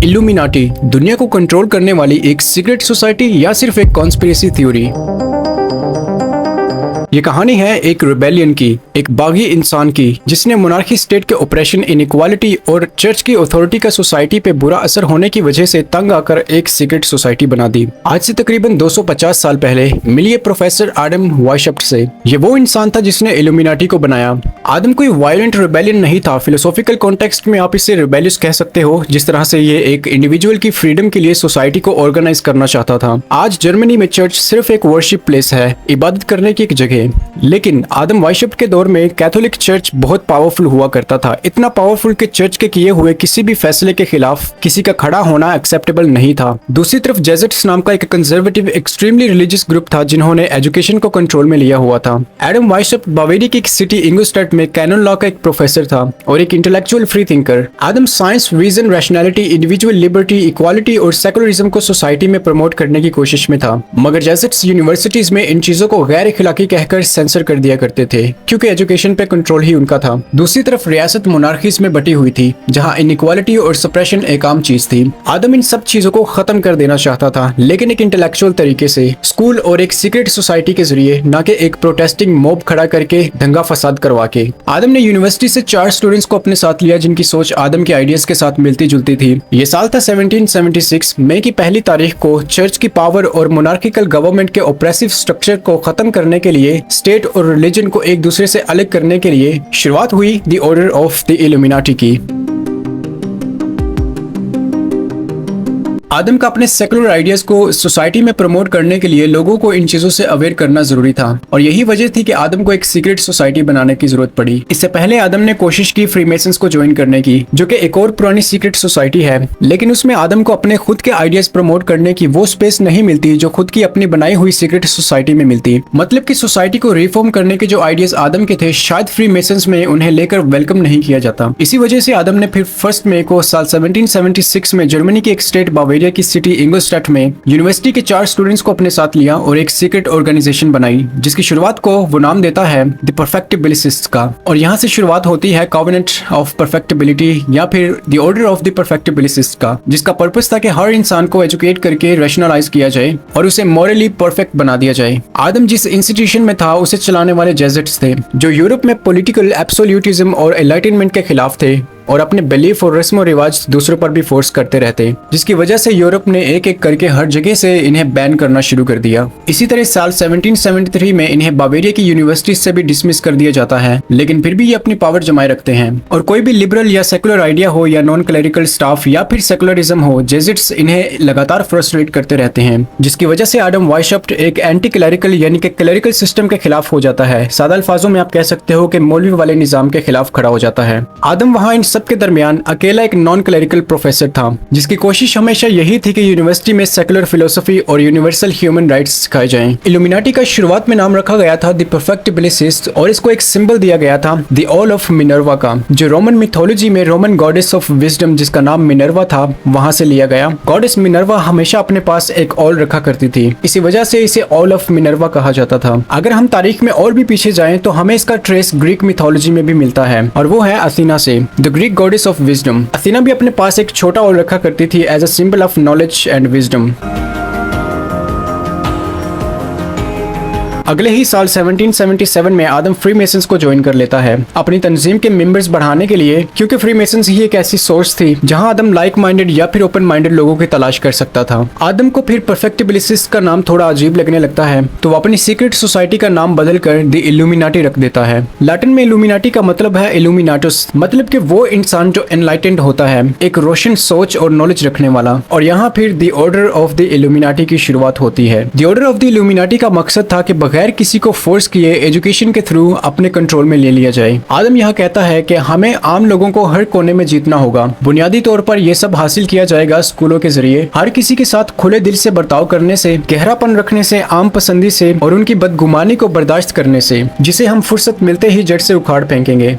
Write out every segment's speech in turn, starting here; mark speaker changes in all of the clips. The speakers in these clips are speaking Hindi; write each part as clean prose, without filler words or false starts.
Speaker 1: इल्यूमिनाटी दुनिया को कंट्रोल करने वाली एक सीक्रेट सोसाइटी या सिर्फ एक कॉन्स्पिरेसी थ्योरी? ये कहानी है एक रिबेलियन की, एक बागी इंसान की जिसने मोनार्की स्टेट के ऑपरेशन, इनइक्वालिटी और चर्च की अथॉरिटी का सोसाइटी पे बुरा असर होने की वजह से तंग आकर एक सीक्रेट सोसाइटी बना दी। आज से तकरीबन 250 साल पहले मिलिए प्रोफेसर आदम वाइशप्ट से। ये वो इंसान था जिसने इल्यूमिनाटी को बनाया। आदम कोई वायलेंट रिबेलियन नहीं था। फिलोसॉफिकल कॉन्टेक्स्ट में आप इसे रिबेलियस कह सकते हो, जिस तरह से ये एक इंडिविजुअल की फ्रीडम के लिए सोसाइटी को ऑर्गेनाइज करना चाहता था। आज जर्मनी में चर्च सिर्फ एक वर्शिप प्लेस है, इबादत करने की एक जगह। लेकिन आदम वाइशप्ट के दौर में कैथोलिक चर्च बहुत पावरफुल हुआ करता था, इतना पावरफुल कि चर्च के किए हुए किसी भी फैसले के खिलाफ किसी का खड़ा होना एक्सेप्टेबल नहीं था। दूसरी तरफ जेजेट्स नाम का एक कंजर्वेटिव एक्सट्रीमली रिलीजियस ग्रुप था जिन्होंने एजुकेशन को कंट्रोल में लिया हुआ था। आदम वाइशप्ट बावेरिया की एक सिटी इंगोस्टैट में कैनन लॉ का एक प्रोफेसर था और एक intellectual free thinker. Adam science, reason, rationality, individual liberty, equality और सेकुलरिज्म को सोसाइटी में प्रमोट करने की कोशिश में था, मगर जेजेट्स यूनिवर्सिटीज में इन चीजों को गैर इखलाकी कहकर सेंसर कर दिया करते थे क्योंकि एजुकेशन पे कंट्रोल ही उनका था। दूसरी तरफ रियासत मोनार्कीज में बटी हुई थी जहां इनइक्वालिटी और सप्रेशन एक आम चीज थी। आदम इन सब चीजों को खत्म कर देना चाहता था, लेकिन एक इंटेलेक्चुअल तरीके से, स्कूल और एक सीक्रेट सोसाइटी के जरिए, न कि एक प्रोटेस्टिंग मॉब खड़ा करके दंगा फसाद करवा के। आदम ने यूनिवर्सिटी से 4 स्टूडेंट्स को अपने साथ लिया जिनकी सोच आदम के आइडियाज के साथ मिलती जुलती थी। ये साल था 1776। मई की पहली तारीख को चर्च की पावर और मोनार्किकल गवर्नमेंट के ऑप्रेसिव स्ट्रक्चर को खत्म करने के लिए, स्टेट और रिलीजन को एक दूसरे से अलग करने के लिए शुरुआत हुई the order of the illuminati की। आदम का अपने सेकुलर आइडियाज को सोसाइटी में प्रमोट करने के लिए लोगों को इन चीजों से अवेयर करना जरूरी था और यही वजह थी कि आदम को एक सीक्रेट सोसाइटी बनाने की जरूरत पड़ी। इससे पहले आदम ने कोशिश की फ्रीमेसन्स को ज्वाइन करने की, जो कि एक और पुरानी सीक्रेट सोसाइटी है, लेकिन उसमें आदम को अपने खुद के आइडियाज प्रमोट करने की वो स्पेस नहीं मिलती जो खुद की अपनी बनाई हुई सीक्रेट सोसाइटी में मिलती। मतलब कि सोसाइटी को रिफॉर्म करने के जो आइडियाज आदम के थे, शायद फ्रीमेसन्स में उन्हें लेकर वेलकम नहीं किया जाता। इसी वजह से आदम ने फिर 1 मई को साल 1776 में जर्मनी के एक स्टेट बावेरिया की सिटी इंगोस्टैट में यूनिवर्सिटी के 4 स्टूडेंट्स को अपने साथ लिया और एक सीक्रेट ऑर्गेनाइजेशन बनाई जिसकी शुरुआत को वो नाम देता है द परफेक्टिबिलिस्ट्स का। और यहाँ से शुरुआत होती है कॉवेनेंट ऑफ परफेक्टिबिलिटी या फिर द ऑर्डर ऑफ द परफेक्टिबिलिस्ट्स का, जिसका पर्पस था कि हर इंसान को एजुकेट करके रैशनलाइज किया जाए और उसे मॉरली परफेक्ट बना दिया जाए। आदम जिस इंस्टीट्यूशन में था उसे चलाने वाले जेजेट्स थे जो यूरोप में पॉलिटिकल एब्सोल्यूटिज्म और एनलाइटनमेंट के खिलाफ थे और अपने बिलीफ और रस्म और रिवाज दूसरों पर भी फोर्स करते रहते, जिसकी वजह से यूरोप ने एक एक करके हर जगह से इन्हें बैन करना शुरू कर दिया। इसी तरह साल 1773 में इन्हें बावेरिया की यूनिवर्सिटी से भी डिसमिस कर दिया जाता है, लेकिन फिर भी ये अपनी पावर जमाए रखते हैं और कोई भी लिबरल या सेकुलर आइडिया हो या नॉन क्लरिकल स्टाफ या फिर सेकुलरिज्म हो, जेजेट्स इन्हें लगातार फ्रस्ट्रेट करते रहते हैं, जिसकी वजह से आदम वाइशप्ट एक एंटी क्लरिकल यानी कि क्लरिकल सिस्टम के खिलाफ हो जाता है। सादा अल्फाजों में आप कह सकते हो कि मौलवी वाले निजाम के खिलाफ खड़ा हो जाता है। आदम वहाँ इन सबके दरमियान अकेला एक नॉन क्लरिकल प्रोफेसर था जिसकी कोशिश हमेशा यही थी कि यूनिवर्सिटी में सेकुलर फिलोसफी और यूनिवर्सल ह्यूमन राइट्स सिखाए जाएं। इल्यूमिनाटी का शुरुआत में नाम रखा गया था द परफेक्टिबिलिस्ट्स और इसको एक सिंबल दिया गया था द ऑल ऑफ मिनर्वा का, जो रोमन मिथोलॉजी में रोमन गॉडेस ऑफ विजडम जिसका नाम मिनर्वा था वहां से लिया गया। गॉडेस मिनर्वा हमेशा अपने पास एक ऑल रखा करती थी, इसी वजह से इसे ऑल ऑफ मिनर्वा कहा जाता था। अगर हम तारीख में और भी पीछे जाएं तो हमें इसका ट्रेस ग्रीक मिथोलॉजी में भी मिलता है और वो है अथीना से, the Greek goddess of wisdom. Athena भी अपने पास एक छोटा ऑल रखा करती थी as a symbol of knowledge and wisdom. अगले ही साल 1777 में आदम फ्रीमेसन्स को ज्वाइन कर लेता है अपनी तंजीम के मेंबर्स बढ़ाने के लिए, क्योंकि फ्रीमेसन्स ही एक ऐसी सोर्स थी जहां आदम लाइक माइंडेड या फिर ओपन माइंडेड लोगों की तलाश कर सकता था। आदम को फिर परफेक्टिबिलिस्ट्स का नाम थोड़ा अजीब लगने लगता है तो वो अपनी सीक्रेट सोसाइटी का नाम बदलकर द इल्यूमिनाटी रख देता है। लैटिन में इल्यूमिनाटी का मतलब है इल्यूमिनाटस, मतलब कि वो इंसान जो एनलाइटेंड होता है, एक रोशन सोच और नॉलेज रखने वाला। और यहाँ फिर the order of the illuminati की शुरुआत होती है। The order of the illuminati का मकसद था कि बगैर किसी को फोर्स किए एजुकेशन के थ्रू अपने कंट्रोल में ले लिया जाए। आदम यह कहता है कि हमें आम लोगों को हर कोने में जीतना होगा। बुनियादी तौर पर यह सब हासिल किया जाएगा स्कूलों के जरिए, हर किसी के साथ खुले दिल से बर्ताव करने से, गहरापन रखने से, आम पसंदी से और उनकी बदगुमानी को बर्दाश्त करने से, जिसे हम फुर्सत मिलते ही जड़ से उखाड़ फेंकेंगे।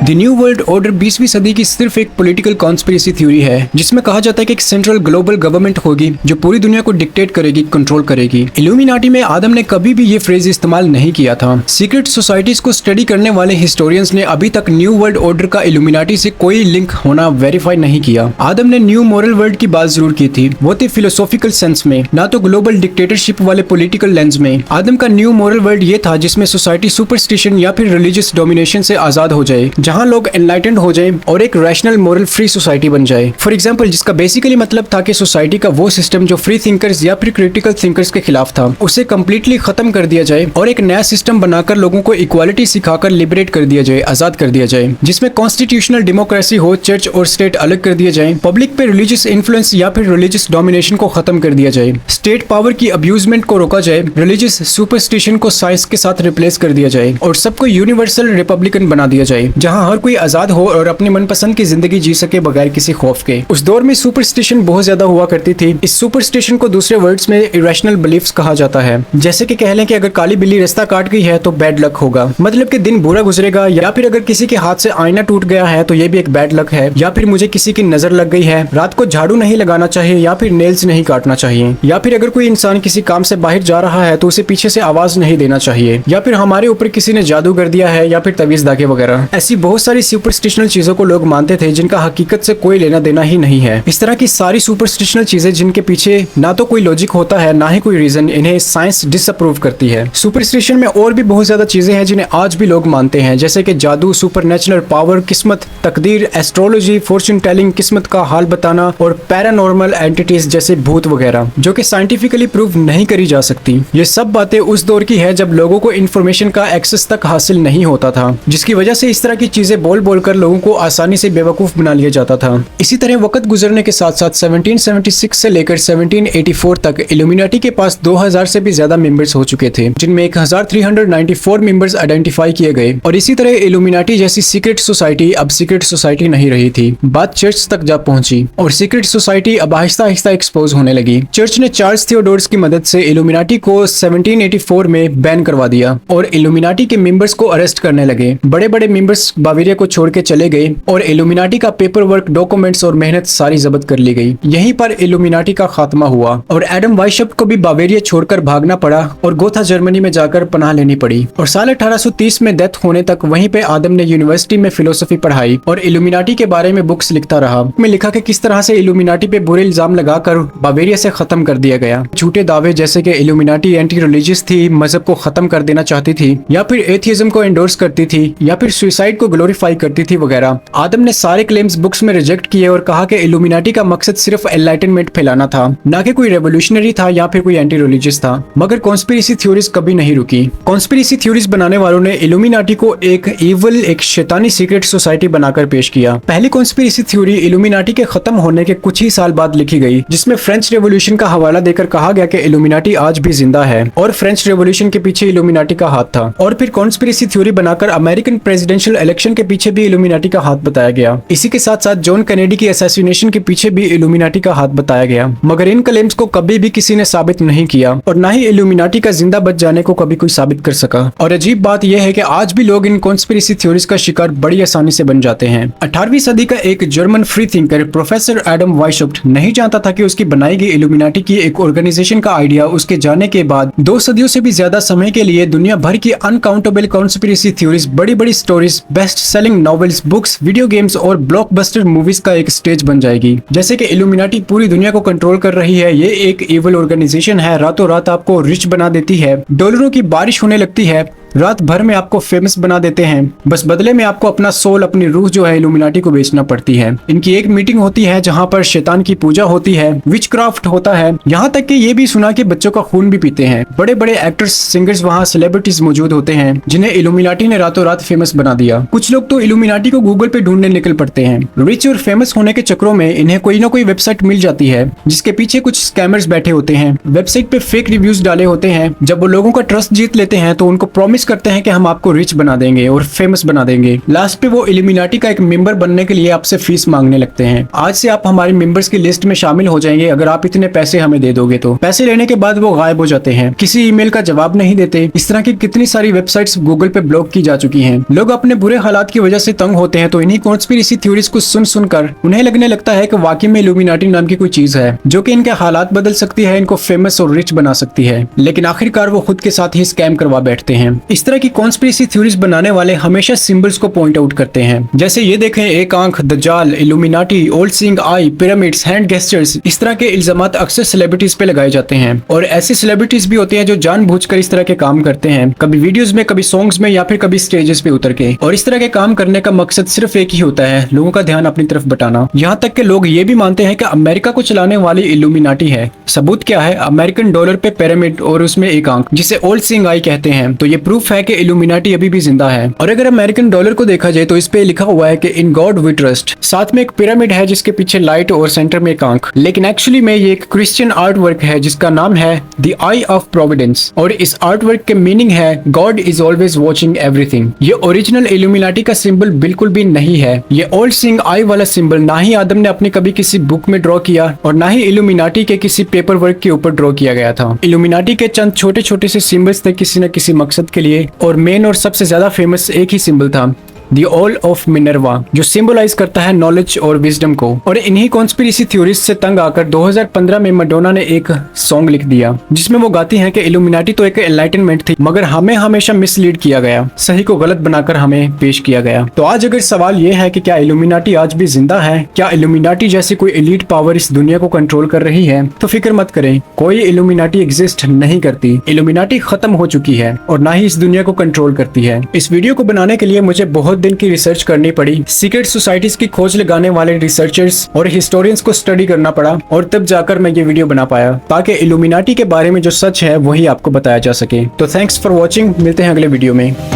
Speaker 1: द न्यू वर्ल्ड ऑर्डर 20वीं सदी की सिर्फ एक पॉलिटिकल कॉन्स्पिरेसी थ्योरी है जिसमें कहा जाता है कि एक सेंट्रल ग्लोबल गवर्नमेंट होगी जो पूरी दुनिया को डिक्टेट करेगी, कंट्रोल करेगी। इल्यूमिनाटी में आदम ने कभी भी ये फ्रेज इस्तेमाल नहीं किया था। सीक्रेट सोसाइटीज को स्टडी करने वाले हिस्टोरियंस ने अभी तक न्यू वर्ल्ड ऑर्डर का इल्यूमिनाटी से कोई लिंक होना वेरीफाई नहीं किया। आदम ने न्यू मॉरल वर्ल्ड की बात जरूर की थी, वो थी फिलोसॉफिकल सेंस में, ना तो ग्लोबल डिक्टेटरशिप वाले पॉलिटिकल लेंस में। आदम का न्यू मॉरल वर्ल्ड ये था जिसमें सोसाइटी सुपरस्टिशन या फिर रिलीजियस डोमिनेशन से आजाद हो जाए, जहां लोग एनलाइटेंड हो जाए और एक रैशनल मॉरल फ्री सोसाइटी बन जाए। फॉर एग्जाम्पल, जिसका बेसिकली मतलब था कि सोसाइटी का वो सिस्टम जो फ्री थिंकर्स या फिर क्रिटिकल थिंकर्स के खिलाफ था उसे कम्प्लीटली खत्म कर दिया जाए और एक नया सिस्टम बनाकर लोगों को इक्वालिटी सिखाकर लिबरेट कर दिया जाए, आजाद कर दिया जाए, जिसमें कॉन्स्टिट्यूशनल डेमोक्रेसी हो, चर्च और स्टेट अलग कर दिया जाए, पब्लिक पे रिलीजियस इन्फ्लुएंस या फिर रिलीजियस डोमिनेशन को खत्म कर दिया जाए, स्टेट पावर की अब्यूजमेंट को रोका जाए, रिलीजियस सुपरस्टिशन को साइंस के साथ रिप्लेस कर दिया जाए और सबको यूनिवर्सल रिपब्लिकन बना दिया जाए, जहां हर कोई आजाद हो और अपने मनपसंद की जिंदगी जी सके बगैर किसी खौफ के। उस दौर में सुपरस्टिशन बहुत ज्यादा हुआ करती थी। इस सुपरस्टिशन को दूसरे वर्ड्स में इरेशनल बिलीफ्स कहा जाता है। जैसे कि कह लें कि अगर काली बिल्ली रास्ता काट गई है तो बैड लक होगा, मतलब कि दिन बुरा गुजरेगा, या फिर अगर किसी के हाथ से आईना टूट गया है तो ये भी एक बैड लक है, या फिर मुझे किसी की नजर लग गई है, रात को झाड़ू नहीं लगाना चाहिए या फिर नेल्स नहीं काटना चाहिए, या फिर अगर कोई इंसान किसी काम से बाहर जा रहा है तो उसे पीछे से आवाज नहीं देना चाहिए, या फिर हमारे ऊपर किसी ने जादू कर दिया है, या फिर तवीज दागे वगैरह। ऐसी बहुत सारी सुपरस्टिशनल चीजों को लोग मानते थे जिनका हकीकत से कोई लेना देना ही नहीं है। इस तरह की सारी सुपरस्टिशनल चीजें जिनके पीछे ना तो कोई लॉजिक होता है ना ही कोई रीजन, इन्हें साइंस डिसअप्रूव करती है। सुपरस्टिशन में और भी बहुत ज्यादा चीजें हैं जिन्हें आज भी लोग मानते हैं, जैसे कि जादू, सुपरनेचुरल पावर, किस्मत, तकदीर, एस्ट्रोलॉजी, फॉर्चून टेलिंग, किस्मत का हाल बताना और पैरानॉर्मल एंटिटीज जैसे भूत वगैरह, जो कि साइंटिफिकली प्रूव नहीं करी जा सकती। ये सब बातें उस दौर की है जब लोगों को इन्फॉर्मेशन का एक्सेस तक हासिल नहीं होता था, जिसकी वजह से इस तरह की चीजें बोल बोल कर लोगों को आसानी से बेवकूफ बना लिया जाता था। इसी तरह वक्त गुजरने के साथ साथ 1776 से लेकर 1784 तक इल्यूमिनाटी के पास 2000 से भी ज्यादा मेंबर्स हो चुके थे, जिनमें 1394 मेंबर्स आइडेंटिफाई किए गए। और इसी तरह इल्यूमिनाटी जैसी सीक्रेट सोसाइटी अब सीक्रेट सोसाइटी नहीं रही थी, बात चर्च तक जा पहुंची और सीक्रेट सोसाइटी अब आहिस्ता आहिस्ता एक्सपोज होने लगी। चर्च ने चार्ल्स थियोडोरस की मदद से इल्यूमिनाटी को 1784 में बैन करवा दिया और इल्यूमिनाटी के मेंबर्स को अरेस्ट करने लगे। बड़े बड़े मेंबर्स बावेरिया को छोड़ के चले गए और इल्यूमिनाटी का पेपर वर्क, डॉक्यूमेंट्स और मेहनत सारी जब्त कर ली गई। यहीं पर इल्यूमिनाटी का खात्मा हुआ और एडम वाइशफ्ट को भी बावेरिया छोड़कर भागना पड़ा और गोथा जर्मनी में जाकर पनाह लेनी पड़ी। और साल 1830 में डेथ होने तक वहीं पे आदम ने यूनिवर्सिटी में फिलोसफी पढ़ाई और इल्यूमिनाटी के बारे में बुक्स लिखता रहा। में लिखा कि किस तरह से इल्यूमिनाटी पे बुरे इल्जाम लगाकर बावेरिया से खत्म कर दिया गया। झूठे दावे जैसे कि इल्यूमिनाटी एंटी रिलीजियस थी, मजहब को खत्म कर देना चाहती थी, या फिर एथियज्म को एंडोर्स करती थी, या फिर सुसाइड को ग्लोरीफाई करती थी वगैरह। आदम ने सारे क्लेम्स बुक्स में रिजेक्ट किए और कहा कि इल्यूमिनाटी का मकसद सिर्फ एनलाइटनमेंट फैलाना था, ना कि कोई रेवोल्यूशनरी था या फिर कोई एंटी रिलीजियस था। मगर कॉन्स्पिरेसी थ्योरीज कभी नहीं रुकी। कॉन्स्पिरेसी थ्योरीज बनाने वालों ने इल्यूमिनाटी को एक इविल, एक शैतानी सीक्रेट सोसाइटी बनाकर पेश किया। पहली कॉन्स्पिरेसी थ्योरी इल्यूमिनाटी के खत्म होने के कुछ ही साल बाद लिखी गई, जिसमें फ्रेंच रेवोल्यूशन का हवाला देकर कहा गया कि इल्यूमिनाटी आज भी जिंदा है और फ्रेंच रेवोल्यूशन के पीछे इल्यूमिनाटी का हाथ था। और फिर कॉन्स्पिरेसी थ्योरी बनाकर अमेरिकन प्रेसिडेंशियल इलेक्शन के पीछे भी इल्यूमिनाटी का हाथ बताया गया। इसी के साथ साथ जॉन कैनेडी की असैसिनेशन के पीछे भी इल्यूमिनाटी का हाथ बताया गया। मगर इन क्लेम्स को कभी भी किसी ने साबित नहीं किया और ना ही इल्यूमिनाटी का जिंदा बच जाने को कभी कोई साबित कर सका। और अजीब बात यह है कि आज भी लोग इन कॉन्स्पिरेसी थ्योरीज का शिकार बड़ी आसानी से बन जाते हैं। 18वीं सदी का एक German free thinker professor Adam Weishaupt नहीं जानता था कि उसकी बनाई गई इल्यूमिनाटी की एक ऑर्गेनाइजेशन का आइडिया उसके जाने के बाद 2 सदियों से भी ज्यादा समय के लिए दुनिया भर की अनकाउंटेबल कॉन्स्पिरेसी थ्योरीज, बड़ी बड़ी stories, best selling novels, books, video games और ब्लॉकबस्टर मूवीज का एक स्टेज बन जाएगी। जैसे कि इल्यूमिनाटी पूरी दुनिया को कंट्रोल कर रही है, ये एक इविल ऑर्गेनाइजेशन है, रातों रात आपको रिच बना देती है, डॉलरों की बारिश होने लगती है, रात भर में आपको फेमस बना देते हैं, बस बदले में आपको अपना सोल, अपनी रूह जो है इल्यूमिनाटी को बेचना पड़ती है। इनकी एक मीटिंग होती है जहां पर शैतान की पूजा होती है, विचक्राफ्ट होता है, यहाँ तक कि ये भी सुना कि बच्चों का खून भी पीते हैं। बड़े बड़े एक्टर्स, सिंगर्स, वहाँ सेलिब्रिटीज मौजूद होते हैं जिन्हें इल्यूमिनाटी ने रातों रात फेमस बना दिया। कुछ लोग तो इल्यूमिनाटी को गूगल पे ढूंढने निकल पड़ते हैं। रिच और फेमस होने के चक्रों में इन्हें कोई ना कोई वेबसाइट मिल जाती है जिसके पीछे कुछ स्कैमर्स बैठे होते हैं। वेबसाइट पे फेक रिव्यूज डाले होते हैं। जब वो लोगों का ट्रस्ट जीत लेते हैं तो उनको प्रॉमिस प्रॉमिस करते हैं कि हम आपको रिच बना देंगे और फेमस बना देंगे। लास्ट पे वो इल्यूमिनाटी का एक मेंबर बनने के लिए आपसे फीस मांगने लगते हैं। आज से आप हमारे मेंबर्स की लिस्ट में शामिल हो जाएंगे अगर आप इतने पैसे हमें दे दोगे तो। पैसे लेने के बाद वो गायब हो जाते हैं, किसी ईमेल का जवाब नहीं देते। इस तरह की कितनी सारी वेबसाइट्स गूगल पे ब्लॉक की जा चुकी हैं। लोग अपने बुरे हालात की वजह से तंग होते हैं तो इन्हीं कॉन्स्पिरेसी थ्योरीज को सुन सुनकर उन्हें लगने लगता है कि वाकई में इल्यूमिनाटी नाम की कोई चीज है जो कि इनके हालात बदल सकती है, इनको फेमस और रिच बना सकती है। लेकिन आखिरकार वो खुद के साथ ही स्कैम करवा बैठते हैं। इस तरह की कॉन्स्पिरेसी थ्योरीज बनाने वाले हमेशा सिंबल्स को पॉइंट आउट करते हैं। जैसे ये देखें, एक आंख, दज्जाल, Illuminati, all seeing eye, pyramids, hand gestures. इस तरह के इल्जामात अक्सर सेलिब्रिटीज पे लगाए जाते हैं और ऐसे सेलिब्रिटीज भी होते हैं जो जानबूझकर इस तरह के काम करते हैं, कभी वीडियोस में, कभी सॉन्ग्स में या फिर कभी स्टेजेस पे उतर के। और इस तरह के काम करने का मकसद सिर्फ एक ही होता है, लोगों का ध्यान अपनी तरफ बटाना। यहाँ तक के लोग ये भी मानते हैं कि अमेरिका को चलाने वाली इल्यूमिनाटी है। सबूत क्या है? अमेरिकन डॉलर पे पिरामिड और उसमें एक आंख, जिसे ऑल सीइंग आई कहते हैं। तो ये प्रूफ है कि इल्यूमिनाटी अभी भी जिंदा है। और अगर अमेरिकन डॉलर को देखा जाए तो इस पे लिखा हुआ है कि इन गॉड वी ट्रस्ट। साथ में एक पिरामिड है जिसके पीछे लाइट और सेंटर में एक आंख। लेकिन एक्चुअली में ये एक क्रिश्चियन आर्ट वर्क है जिसका नाम है द आई ऑफ प्रोविडेंस। और इस आर्ट वर्क के मीनिंग है God is always watching everything. ये ओरिजिनल इल्यूमिनाटी का सिंबल बिल्कुल भी नहीं है। ये ऑल सीइंग आई वाला सिंबल ना ही आदम ने अपनी कभी किसी बुक में ड्रॉ किया और ना ही इल्यूमिनाटी के किसी पेपर वर्क के ऊपर ड्रॉ किया गया था। इल्यूमिनाटी के चंद छोटे छोटे से सिंबल्स थे किसी न किसी मकसद के लिए, और मेन और सबसे ज्यादा फेमस एक ही सिंबल था, द ऑल ऑफ मिनर्वा, जो सिंबलाइज करता है नॉलेज और विजडम को। और इन्हीं कॉन्स्पिरेसी थ्योरीज से तंग आकर 2015 में मैडोना ने एक सॉन्ग लिख दिया जिसमें वो गाती हैं कि इल्यूमिनाटी तो एक एनलाइटनमेंट थी मगर हमें हमेशा मिसलीड किया गया, सही को गलत बनाकर हमें पेश किया गया। तो आज अगर सवाल ये है कि क्या इल्यूमिनाटी आज भी जिंदा है, क्या इल्यूमिनाटी जैसी कोई एलीट पावर इस दुनिया को कंट्रोल कर रही है, तो फिक्र मत करें, कोई इल्यूमिनाटी एग्जिस्ट नहीं करती। इल्यूमिनाटी खत्म हो चुकी है और ना ही इस दुनिया को कंट्रोल करती है। इस वीडियो को बनाने के लिए मुझे बहुत दिन की रिसर्च करनी पड़ी, सीक्रेट सोसाइटीज की खोज लगाने वाले रिसर्चर्स और हिस्टोरियंस को स्टडी करना पड़ा और तब जाकर मैं ये वीडियो बना पाया ताकि इल्यूमिनाटी के बारे में जो सच है वही आपको बताया जा सके। तो थैंक्स फॉर वॉचिंग, मिलते हैं अगले वीडियो में।